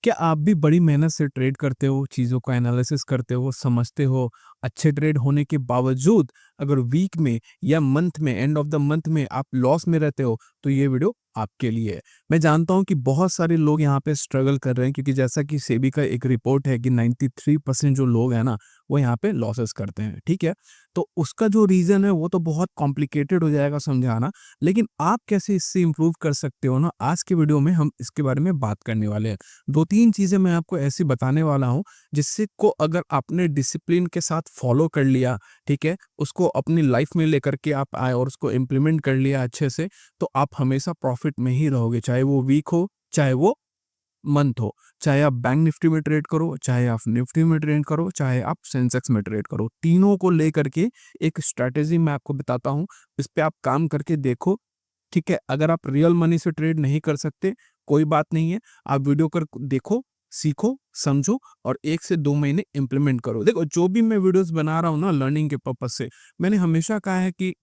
क्या आप भी बड़ी मेहनत से ट्रेड करते हो, चीज़ों का एनालिसिस करते हो, समझते हो, अच्छे ट्रेड होने के बावजूद अगर वीक में या मंथ में, एंड ऑफ द मंथ में आप लॉस में रहते हो, तो ये वीडियो आपके लिए है। मैं जानता हूँ कि बहुत सारे लोग यहाँ पे स्ट्रगल कर रहे हैं क्योंकि जैसा कि सेबी का एक रिपोर्ट है कि 93% जो लोग हैं ना, वो यहाँ पे लॉसेस करते हैं, ठीक है? तो उसका जो रीज़न है वो तो बहुत कॉम्प्लिकेटेड हो जाएगा समझाना, लेकिन आप कैसे इससे इम्प्रूव कर सकते हो ना, आज के वीडियो में हम इसके बारे में बात करने वाले हैं। 2-3 चीज़ें मैं आपको ऐसी बताने वाला हूँ, जिससे को अगर आपने डिसिप्लिन के साथ फॉलो कर लिया, ठीक है? उसको अपनी लाइफ में लेकर के आप आए और उसको इम्प्लीमेंट कर लिया अच्छे से, तो आप हमेशा प्रॉफिट में ही रहोगे, चाहे वो वीक हो, चाहे वो मंथ हो। चाहे आप बैंक निफ्टी में ट्रेड करो, चाहे आप निफ्टी में ट्रेड करो, चाहे आप सेंसेक्स में ट्रेड करो। तीनों को लेकर के एक स्ट्रैटेजी मैं आपको बताता हूँ, इस पे आप काम करके देखो, ठीक है? अगर आप रियल मनी से ट्रेड नहीं कर सकते, कोई बात नहीं है। आप वीडियो कर देखो, सीखो, समझो और 1 से 2 महीने इम्प्लीमेंट करो। देखो, जो भी मैं वीडियोज़ बना रहा हूँ ना लर्निंग के पर्पज़ से, मैंने हमेशा कहा है कि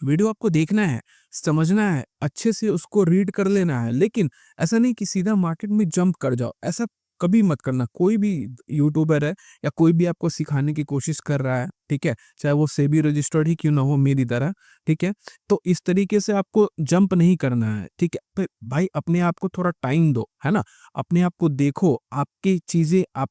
वीडियो आपको देखना है, समझना है, अच्छे से उसको रीड कर लेना है, लेकिन ऐसा नहीं कि सीधा मार्केट में जंप कर जाओ, ऐसा कभी मत करना। कोई भी यूट्यूबर है या कोई भी आपको सिखाने की कोशिश कर रहा है, ठीक है? चाहे वो सेबी रजिस्टर्ड ही क्यों ना हो मेरी तरह, ठीक है? तो इस तरीके से आपको जंप नहीं करना है, ठीक है? तो भाई अपने आप को थोड़ा टाइम दो, है ना? अपने आप को देखो, आपकी चीज़ें आप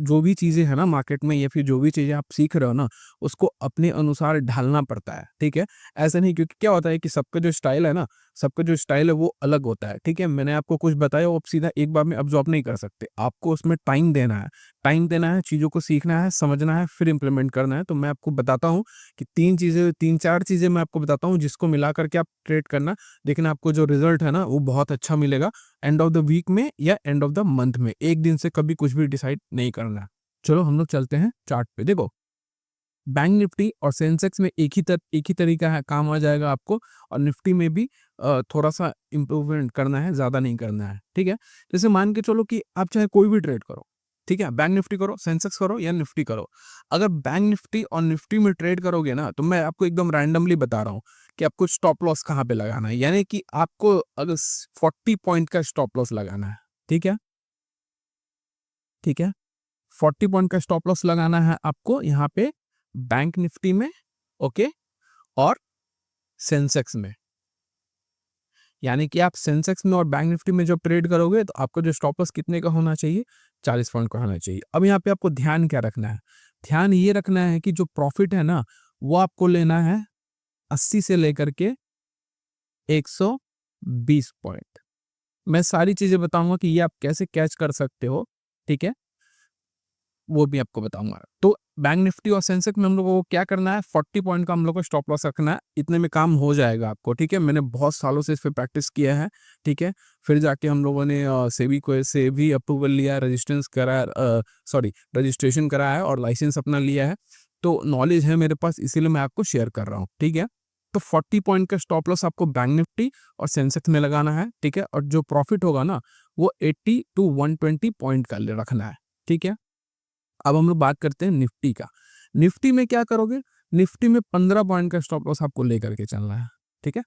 जो भी चीज़ें हैं ना मार्केट में या फिर जो भी चीज़ें आप सीख रहे हो ना, उसको अपने अनुसार ढालना पड़ता है, ठीक है? ऐसा नहीं, क्योंकि क्या होता है कि सबका जो स्टाइल है ना, सबका जो स्टाइल है वो अलग होता है, ठीक है? मैंने आपको कुछ बताया वो आप सीधा एक बार में अब्ज़ॉर्ब नहीं कर सकते। आपको उसमें टाइम देना है। टाइम देना है, चीज़ों को सीखना है, समझना है, फिर इम्प्लीमेंट करना है। तो मैं आपको बताता हूँ कि 3-4 चीज़ें मैं आपको बताता हूँ जिसको मिला कर के आप ट्रेड करना। देखना आपको जो रिज़ल्ट है ना वो बहुत अच्छा मिलेगा एंड ऑफ द वीक में या एंड ऑफ द मंथ में। एक दिन से कभी कुछ भी डिसाइड नहीं करना है। चलो हम लोग चलते हैं चार्ट पे। देखो, बैंक निफ्टी और सेंसेक्स में एक ही तरीका है, काम आ जाएगा आपको और निफ्टी में भी थोड़ा-सा इम्प्रूवमेंट करना है, ज़्यादा नहीं करना है, ठीक है? जैसे मान के चलो कि आप चाहे कोई भी ट्रेड करो, ठीक है? बैंक निफ्टी करो, सेंसेक्स करो या निफ्टी करो। अगर बैंक निफ्टी और निफ्टी में ट्रेड करोगे ना, तो मैं आपको एकदम रैंडमली बता रहा हूँ कि आपको स्टॉप लॉस कहाँ पे लगाना है। यानी कि आपको अगर 40 पॉइंट का स्टॉप लॉस लगाना है, ठीक है? ठीक है? 40 पॉइंट का स्टॉप लॉस लगाना है आपको यहाँ पे बैंक निफ्टी में, ओके? और सेंसेक्स में। यानी कि आप सेंसेक्स में और बैंक निफ्टी में जब ट्रेड करोगे तो आपका जो स्टॉप लॉस कितने का होना चाहिए? 40 पॉइंट का होना चाहिए। अब यहाँ पे आपको ध्यान क्या रखना है? ध्यान ये रखना है कि जो प्रॉफिट है ना, वो आपको लेना है 80 से लेकर के 120 पॉइंट। मैं सारी चीज़ें बताऊँगा कि ये आप कैसे कैच कर सकते हो, ठीक है? वो भी आपको बताऊँगा। तो बैंक निफ्टी और सेंसेक्स में हम लोगों को क्या करना है, 40 पॉइंट का हम लोग को स्टॉप लॉस रखना है, इतने में काम हो जाएगा आपको, ठीक है? मैंने बहुत सालों से इस पे प्रैक्टिस किया है, ठीक है? फिर जाके हम लोगों ने सेबी अप्रूवल लिया, रजिस्ट्रेशन कराया है और लाइसेंस अपना लिया है। तो नॉलेज है मेरे पास, इसीलिए मैं आपको शेयर कर रहा हूँ, ठीक है? तो 40 पॉइंट का स्टॉप लॉस आपको बैंक निफ्टी और सेंसेक्स में लगाना है, ठीक है? और जो प्रॉफिट होगा ना, वो 80 टू 120 पॉइंट का ले रखना है, ठीक है? अब हम लोग बात करते हैं निफ्टी का। निफ्टी में क्या करोगे? निफ्टी में 15 पॉइंट का स्टॉप लॉस आपको लेकर के चलना है, ठीक है?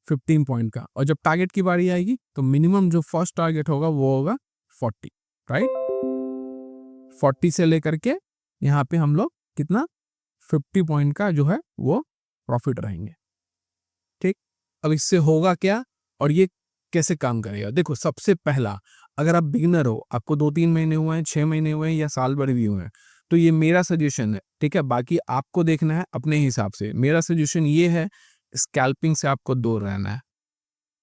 15 पॉइंट का और जब टारगेट की बारी आएगी तो मिनिमम जो फर्स्ट टारगेट होगा वो होगा 40, राइट? 40 से लेकर के यहाँ पे हम लोग कितना 50 पॉइंट का जो है वो प्रॉफिट रहेंगे, ठीक? अब इससे होगा क्या और ये कैसे काम करेगा? देखो, सबसे पहला, अगर आप बिगिनर हो, आपको 2-3 महीने हुए हैं, 6 महीने हुए हैं या साल भर भी हुए हैं, तो ये मेरा सजेशन है, ठीक है? बाकी आपको देखना है अपने हिसाब से। मेरा सजेशन ये है, स्कैल्पिंग से आपको दूर रहना है,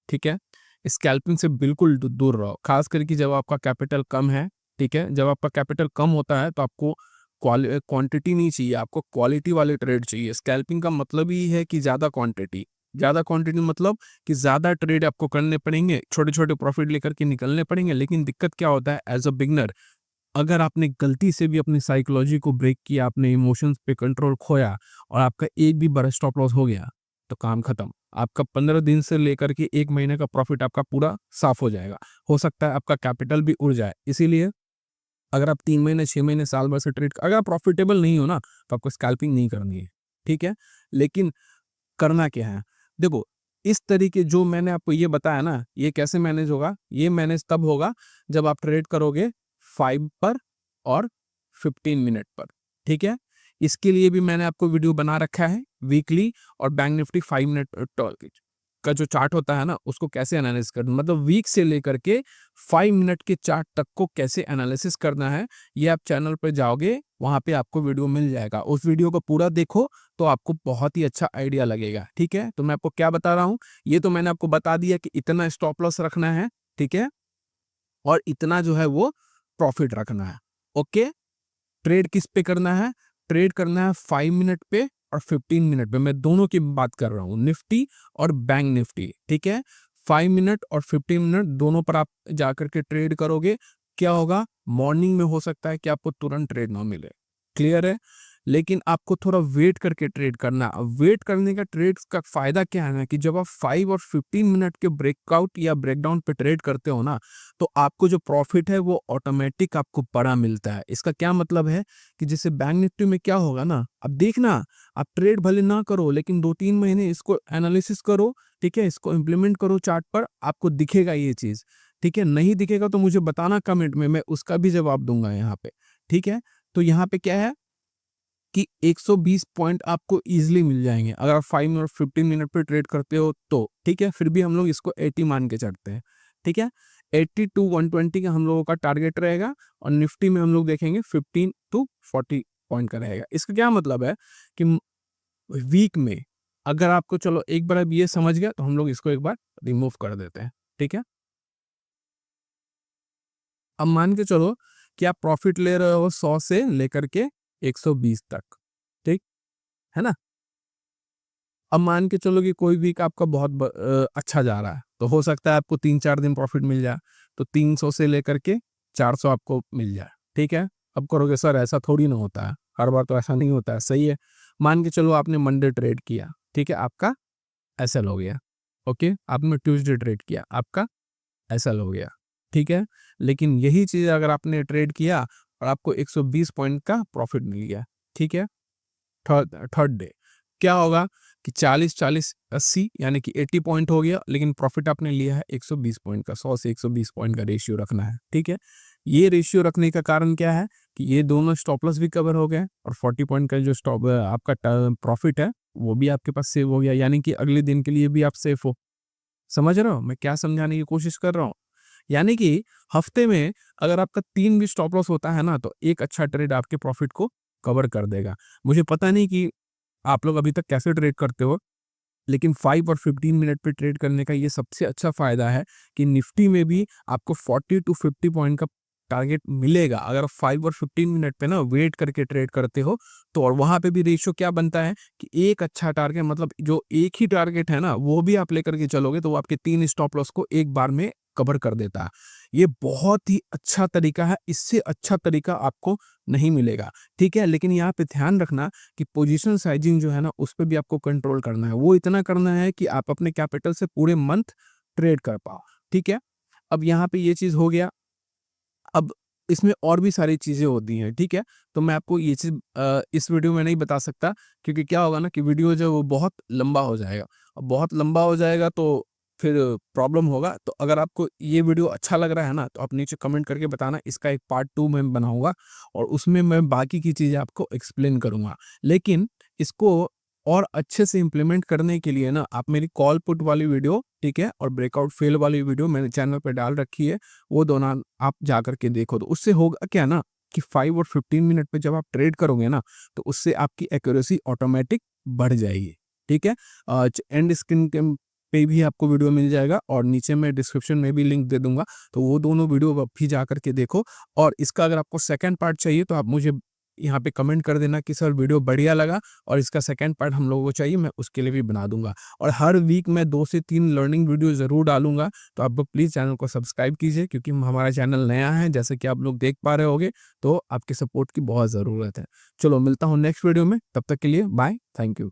ठीक है? स्कैल्पिंग से बिल्कुल दूर रहो, खास करके जब आपका कैपिटल कम है, ठीक है? जब आपका कैपिटल कम होता है तो आपको क्वांटिटी नहीं चाहिए, आपको क्वालिटी वाले ट्रेड चाहिए। स्कैल्पिंग का मतलब ही है कि ज़्यादा क्वांटिटी मतलब कि ज़्यादा ट्रेड आपको करने पड़ेंगे, छोटे-छोटे प्रॉफिट लेकर के निकलने पड़ेंगे। लेकिन दिक्कत क्या होता है, एज़ अ बिगिनर अगर आपने गलती से भी अपनी साइकोलॉजी को ब्रेक किया, अपने इमोशंस पे कंट्रोल खोया और आपका एक भी बड़ा स्टॉप लॉस हो गया, तो काम खत्म। आपका 15 दिन से लेकर के 1 महीने का प्रॉफिट आपका पूरा साफ हो जाएगा। हो सकता है आपका कैपिटल भी उड़ जाए। इसीलिए अगर आप 3 महीने, 6 महीने, साल भर से ट्रेड अगर आप प्रॉफिटेबल नहीं हो ना, तो आपको स्कैल्पिंग नहीं करनी है, ठीक है? लेकिन करना क्या है? देखो, इस तरीके जो मैंने आपको ये बताया ना, ये कैसे मैनेज होगा, ये मैनेज तब होगा जब आप ट्रेड करोगे 5 पर और 15 मिनट पर, ठीक है? इसके लिए भी मैंने आपको वीडियो बना रखा है, वीकली और बैंक निफ्टी 5 मिनट का जो चार्ट होता है ना, उसको कैसे एनालिसिस करना, मतलब वीक से लेकर के 5 मिनट के चार्ट तक को कैसे एनालिसिस करना है, ये आप चैनल पे जाओगे, वहाँ पे आपको वीडियो मिल जाएगा। उस वीडियो को पूरा देखो, तो आपको बहुत ही अच्छा आइडिया लगेगा, ठीक है? तो मैं आपको क्या बता रहा हूँ, ये तो मैंने आपको बता दिया कि इतना स्टॉप लॉस रखना है, ठीक है? और इतना जो है वो प्रॉफिट रखना है, ओके? ट्रेड किस पे करना है? ट्रेड करना है 5 मिनट पे और 15 मिनट पे। मैं दोनों की बात कर रहा हूँ, निफ्टी और बैंक निफ्टी, ठीक है? 5 मिनट और 15 मिनट दोनों पर आप जाकर के ट्रेड करोगे। क्या होगा? मॉर्निंग में हो सकता है कि आपको तुरंत ट्रेड ना मिले, क्लियर है? लेकिन आपको थोड़ा वेट करके ट्रेड करना है। वेट करने का ट्रेड का फ़ायदा क्या है ना कि जब आप 5 और 15 मिनट के ब्रेकआउट या ब्रेकडाउन पे ट्रेड करते हो ना, तो आपको जो प्रॉफिट है वो ऑटोमेटिक आपको बड़ा मिलता है। इसका क्या मतलब है कि जैसे बैंक निफ्टी में क्या होगा ना, अब देखना, आप ट्रेड भले ना करो लेकिन 2-3 महीने इसको एनालिसिस करो, ठीक है? इसको इम्प्लीमेंट करो चार्ट पर, आपको दिखेगा ये चीज़, ठीक है? नहीं दिखेगा तो मुझे बताना कमेंट में, मैं उसका भी जवाब दूँगा यहाँ पे, ठीक है? तो यहाँ पे क्या है कि 120 पॉइंट आपको ईज़िली मिल जाएँगे, अगर आप 5 और 15 मिनट पे ट्रेड करते हो तो, ठीक है? फिर भी हम लोग इसको 80 मान के चलते हैं, ठीक है? 80 टू 120 का हम लोगों का टारगेट रहेगा और निफ्टी में हम लोग देखेंगे 15 टू 40 पॉइंट का रहेगा। इसका क्या मतलब है कि वीक में अगर आपको, चलो एक बार अब ये समझ गया, तो हम लोग इसको एक बार रिमूव कर देते हैं, ठीक है? अब मान के चलो कि आप प्रॉफिट ले रहे हो 100 से लेकर के 120 तक, ठीक है ना? अब मान के चलो कि कोई वीक आपका बहुत अच्छा जा रहा है, तो हो सकता है आपको 3-4 दिन प्रॉफिट मिल जाए, तो 300 से लेकर के 400 आपको मिल जाए, ठीक है? अब कहोगे सर ऐसा थोड़ी ना होता है, हर बार तो ऐसा नहीं होता है, सही है। मान के चलो आपने मंडे ट्रेड किया, ठीक है? आपका एसएल हो गया, ओके? आपने ट्यूसडे ट्रेड किया, आपका एसएल हो गया, ठीक है? लेकिन यही चीज़ अगर आपने ट्रेड किया और आपको 120 पॉइंट का प्रॉफिट मिल गया, ठीक है? थर्ड थर्ड डे क्या होगा कि 40-40 80 यानी कि 80 पॉइंट हो गया, लेकिन प्रॉफिट आपने लिया है 120 पॉइंट का, 100 से 120 पॉइंट का रेशियो रखना है, ठीक है? ये रेशियो रखने का कारण क्या है कि ये दोनों स्टॉप लॉस भी कवर हो गए और 40 पॉइंट का जो स्टॉप आपका प्रॉफिट है वो भी आपके पास सेव हो गया, यानी कि अगले दिन के लिए भी आप सेफ हो। समझ रहे हो मैं क्या समझाने की कोशिश कर रहा हूँ? यानी कि हफ्ते में अगर आपका 3 भी स्टॉप लॉस होता है ना, तो एक अच्छा ट्रेड आपके प्रॉफिट को कवर कर देगा। मुझे पता नहीं कि आप लोग अभी तक कैसे ट्रेड करते हो, लेकिन 5 और 15 मिनट पे ट्रेड करने का ये सबसे अच्छा फ़ायदा है कि निफ्टी में भी आपको 40 टू 50 पॉइंट का टारगेट मिलेगा। अगर आप 5 और 15 मिनट पे ना वेट करके ट्रेड करते हो, तो और वहाँ पे भी रेशियो क्या बनता है कि एक अच्छा टारगेट, मतलब जो एक ही टारगेट है ना, वो भी आप लेकर के चलोगे, तो वो आपके 3 स्टॉप लॉस को एक बार में कवर कर देता है। ये बहुत ही अच्छा तरीका है, इससे अच्छा तरीका आपको नहीं मिलेगा, ठीक है? लेकिन यहाँ पे ध्यान रखना कि पोजीशन साइजिंग जो है ना, उस पे भी आपको कंट्रोल करना है। वो इतना करना है कि आप अपने कैपिटल से पूरे मंथ ट्रेड कर पाओ, ठीक है? अब यहाँ पे ये चीज़ हो गया। अब इसमें और भी सारी चीज़ें होती हैं, ठीक है? तो मैं आपको ये चीज़ इस वीडियो में नहीं बता सकता, क्योंकि क्या होगा ना कि वीडियो जो है वो बहुत लंबा हो जाएगा। अब बहुत लंबा हो जाएगा तो फिर प्रॉब्लम होगा। तो अगर आपको ये वीडियो अच्छा लग रहा है ना, तो आप नीचे कमेंट करके बताना, इसका एक पार्ट 2 मैं बनाऊँगा और उसमें मैं बाकी की चीज़ें आपको एक्सप्लेन करूँगा। लेकिन इसको और अच्छे से इम्प्लीमेंट करने के लिए ना, आप मेरी कॉल पुट वाली वीडियो, ठीक है? और ब्रेकआउट फेल वाली वीडियो मैंने चैनल पे डाल रखी है, वो दोनों आप जाकर के देखो। तो उससे होगा क्या ना कि 5 और 15 मिनट पे जब आप ट्रेड करोगे ना, तो उससे आपकी एक्यूरेसी ऑटोमेटिक बढ़ जाएगी, ठीक है? एंड स्क्रीन के पे भी आपको वीडियो मिल जाएगा और नीचे मैं डिस्क्रिप्शन में भी लिंक दे दूँगा, तो वो दोनों वीडियो आप भी जाकर के देखो। और इसका अगर आपको सेकंड पार्ट चाहिए, तो आप मुझे यहाँ पे कमेंट कर देना कि सर वीडियो बढ़िया लगा और इसका सेकंड पार्ट हम लोगों को चाहिए, मैं उसके लिए भी बना दूँगा। और हर वीक मैं 2 से 3 लर्निंग वीडियो ज़रूर डालूँगा, तो आप लोग प्लीज़ चैनल को सब्सक्राइब कीजिए, क्योंकि हमारा चैनल नया है, जैसे कि आप लोग देख पा रहे होंगे, तो आपके सपोर्ट की बहुत ज़रूरत है। चलो मिलता हूँ नेक्स्ट वीडियो में, तब तक के लिए बाय, थैंक यू।